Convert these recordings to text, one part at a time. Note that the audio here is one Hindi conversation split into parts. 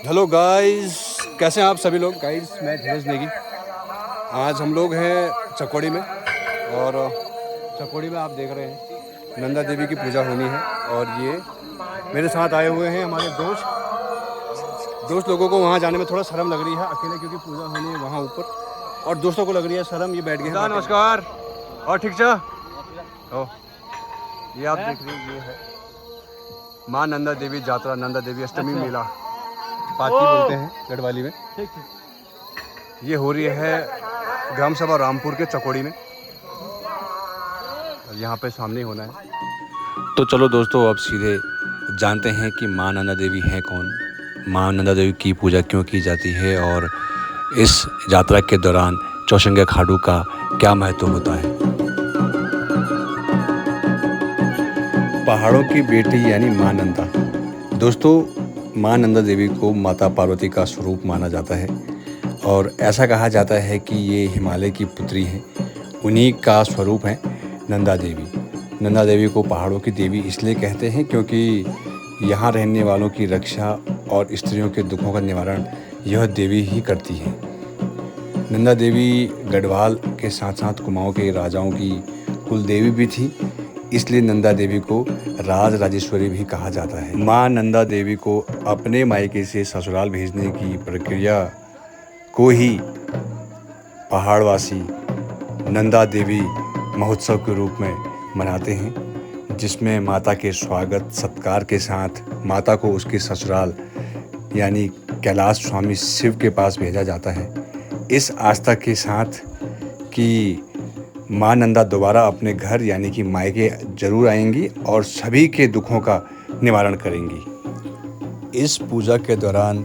हेलो गाइस, कैसे हैं आप सभी लोग। गाइस मैं धीरज नेगी। आज हम लोग हैं चकोड़ी में और चकोड़ी में आप देख रहे हैं नंदा देवी की पूजा होनी है। और ये मेरे साथ आए हुए हैं हमारे दोस्त लोगों को वहाँ जाने में थोड़ा शर्म लग रही है अकेले, क्योंकि पूजा होनी है वहाँ ऊपर और दोस्तों को लग रही है शर्म, ये बैठ गए हैं। नमस्कार और ठीक से ये आप देख रहे हैं, ये है माँ नंदा देवी यात्रा, नंदा देवी अष्टमी मेला पाती बोलते हैं गढ़वाली में। ये हो रही है ग्राम सभा रामपुर के चकोड़ी में और यहाँ पे सामने होना है। तो चलो दोस्तों, अब सीधे जानते हैं कि माँ नंदा देवी हैं कौन, माँ नंदा देवी की पूजा क्यों की जाती है और इस यात्रा के दौरान चौशंगा खाडू का क्या महत्व होता है। पहाड़ों की बेटी यानी माँ नंदा। दोस्तों, माँ नंदा देवी को माता पार्वती का स्वरूप माना जाता है और ऐसा कहा जाता है कि ये हिमालय की पुत्री हैं, उन्हीं का स्वरूप है नंदा देवी। नंदा देवी को पहाड़ों की देवी इसलिए कहते हैं क्योंकि यहाँ रहने वालों की रक्षा और स्त्रियों के दुखों का निवारण यह देवी ही करती है। नंदा देवी गढ़वाल के साथ साथ कुमाऊँ के राजाओं की कुल देवी भी थी, इसलिए नंदा देवी को राज राजेश्वरी भी कहा जाता है। माँ नंदा देवी को अपने मायके से ससुराल भेजने की प्रक्रिया को ही पहाड़वासी नंदा देवी महोत्सव के रूप में मनाते हैं, जिसमें माता के स्वागत सत्कार के साथ माता को उसके ससुराल यानी कैलाश स्वामी शिव के पास भेजा जाता है, इस आस्था के साथ कि माँ नंदा दोबारा अपने घर यानी कि मायके जरूर आएंगी और सभी के दुखों का निवारण करेंगी। इस पूजा के दौरान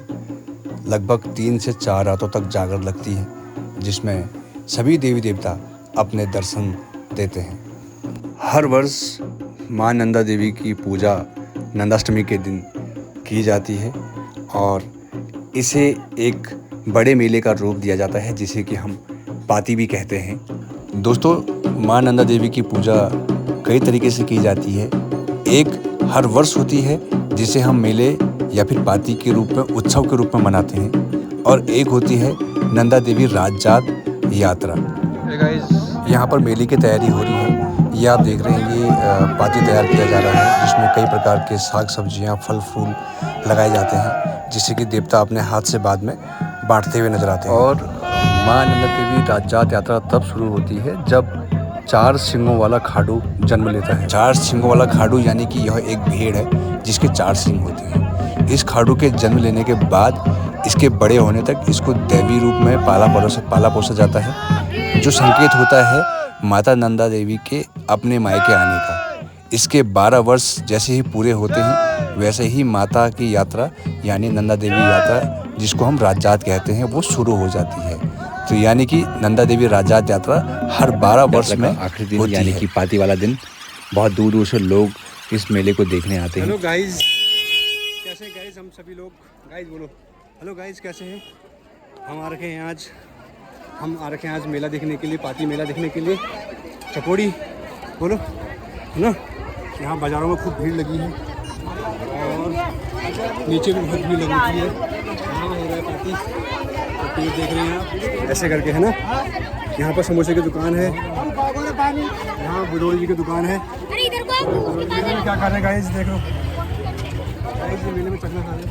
लगभग 3 से 4 रातों तक जागर लगती है, जिसमें सभी देवी देवता अपने दर्शन देते हैं। हर वर्ष माँ नंदा देवी की पूजा नंदाष्टमी के दिन की जाती है और इसे एक बड़े मेले का रूप दिया जाता है, जिसे कि हम पाती भी कहते हैं। दोस्तों, माँ नंदा देवी की पूजा कई तरीके से की जाती है। एक हर वर्ष होती है जिसे हम मेले या फिर पाती के रूप में उत्सव के रूप में मनाते हैं, और एक होती है नंदा देवी राजजात यात्रा। यहाँ पर मेले की तैयारी हो रही है। ये आप देख रहे हैं, ये पाती तैयार किया जा रहा है, जिसमें कई प्रकार के साग सब्जियाँ फल फूल लगाए जाते हैं, जिससे कि देवता अपने हाथ से बाद में बांटते हुए नजर आते हैं। और माँ नंदा देवी राजजात यात्रा तब शुरू होती है जब 4 सिंगों वाला खाडू जन्म लेता है। 4 सिंगों वाला खाडू यानी कि यह एक भेड़ है जिसके 4 सिंग होते हैं। इस खाडू के जन्म लेने के बाद इसके बड़े होने तक इसको दैवी रूप में पाला पोसा जाता है, जो संकेत होता है माता नंदा देवी के अपने मायके आने का। इसके 12 वर्ष जैसे ही पूरे होते हैं वैसे ही माता की यात्रा यानी नंदा देवी यात्रा, जिसको हम राजजात कहते हैं, वो शुरू हो जाती है। तो यानी कि नंदा देवी राजजात यात्रा हर 12 वर्ष में आखिरी दिन यानी कि पाती वाला दिन बहुत दूर दूर से लोग इस मेले को देखने आते हैं। हेलो गाइस, कैसे गाइस हम सभी लोग, गाइस बोलो हेलो गाइस, कैसे हैं। हम आ रखे हैं आज मेला देखने के लिए, पाती मेला देखने के लिए चकोड़ी, बोलो है ना। यहाँ बाज़ारों में खूब भीड़ लगी है और नीचे भी बहुत भीड़ लगी है। यहाँ हो रहा है पाती, तो ये देख रहे हैं आप ऐसे करके, है ना। यहाँ पर समोसे की दुकान है, यहाँ बुदौल जी की दुकान है। क्या कर रहे हैं गाइस, देख लो गाइस, ये मेले में चखना खा रहे हैं।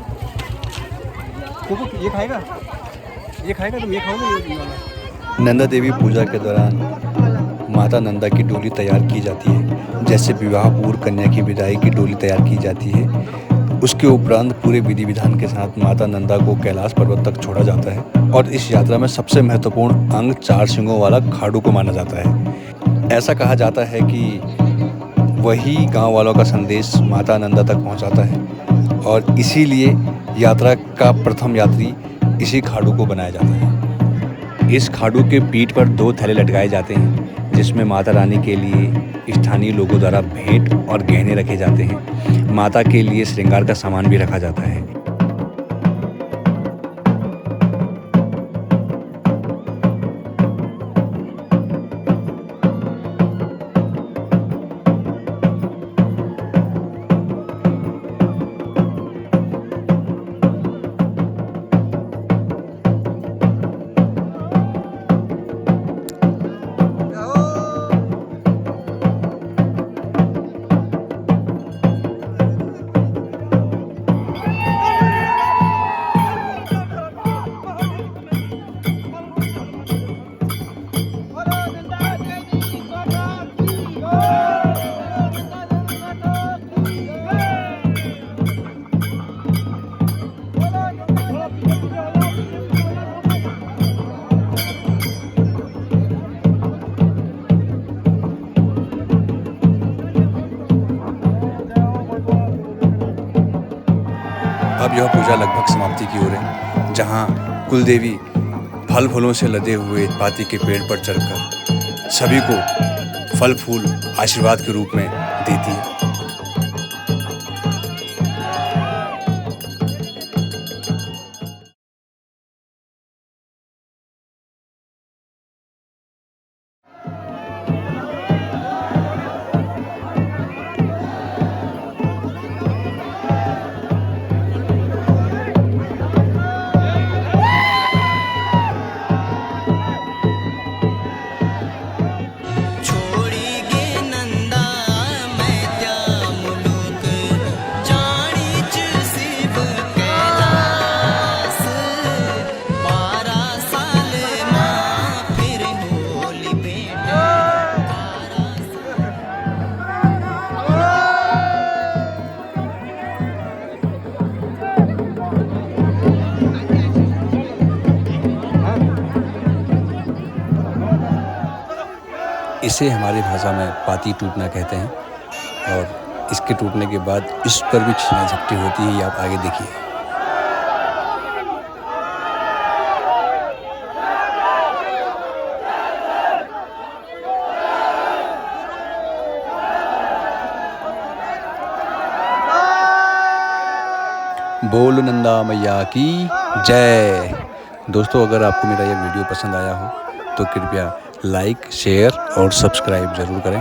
ये खाएगा तुम, ये खाओगे ये वाला। नंदा देवी पूजा के दौरान माता नंदा की डोली तैयार की जाती है, जैसे विवाह पूर्व कन्या की विदाई की डोली तैयार की जाती है। उसके उपरांत पूरे विधि विधान के साथ माता नंदा को कैलाश पर्वत तक छोड़ा जाता है और इस यात्रा में सबसे महत्वपूर्ण अंग 4 सिंगों वाला खाडू को माना जाता है। ऐसा कहा जाता है कि वही गांव वालों का संदेश माता नंदा तक पहुंचाता है और इसीलिए यात्रा का प्रथम यात्री इसी खाडू को बनाया जाता है। इस खाडू के पीठ पर 2 थैले लटकाए जाते हैं, जिसमें माता रानी के लिए स्थानीय लोगों द्वारा भेंट और गहने रखे जाते हैं। माता के लिए श्रृंगार का सामान भी रखा जाता है। यह पूजा लगभग समाप्ति की ओर है, जहाँ कुलदेवी फल फूलों से लदे हुए पाती के पेड़ पर चढ़कर सभी को फल फूल आशीर्वाद के रूप में देती है। इसे हमारी भाषा में पाती टूटना कहते हैं और इसके टूटने के बाद इस पर भी छीना झपटी होती है। ये आप आगे देखिए। बोल नंदा मैया की जय। दोस्तों, अगर आपको मेरा ये वीडियो पसंद आया हो तो कृपया लाइक, शेयर और सब्सक्राइब ज़रूर करें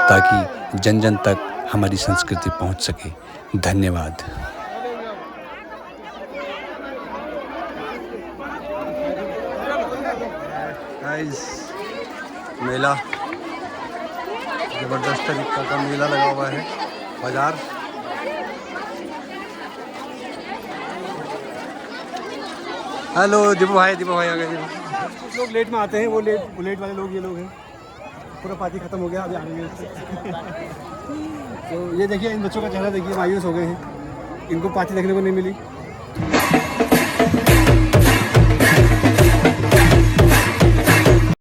ताकि जन जन तक हमारी संस्कृति पहुंच सके। धन्यवाद। गाइस, मेला ज़बरदस्त तरीका का मेला लगा हुआ है। बाजार हेलो दीपू भाई आ गए। कुछ लोग लेट में आते हैं, वो लेट वाले लोग ये लोग हैं। पूरा पार्टी ख़त्म हो गया, अभी आएंगे। तो ये देखिए, इन बच्चों का चेहरा देखिए, मायूस हो गए हैं। इनको पार्टी देखने को नहीं मिली।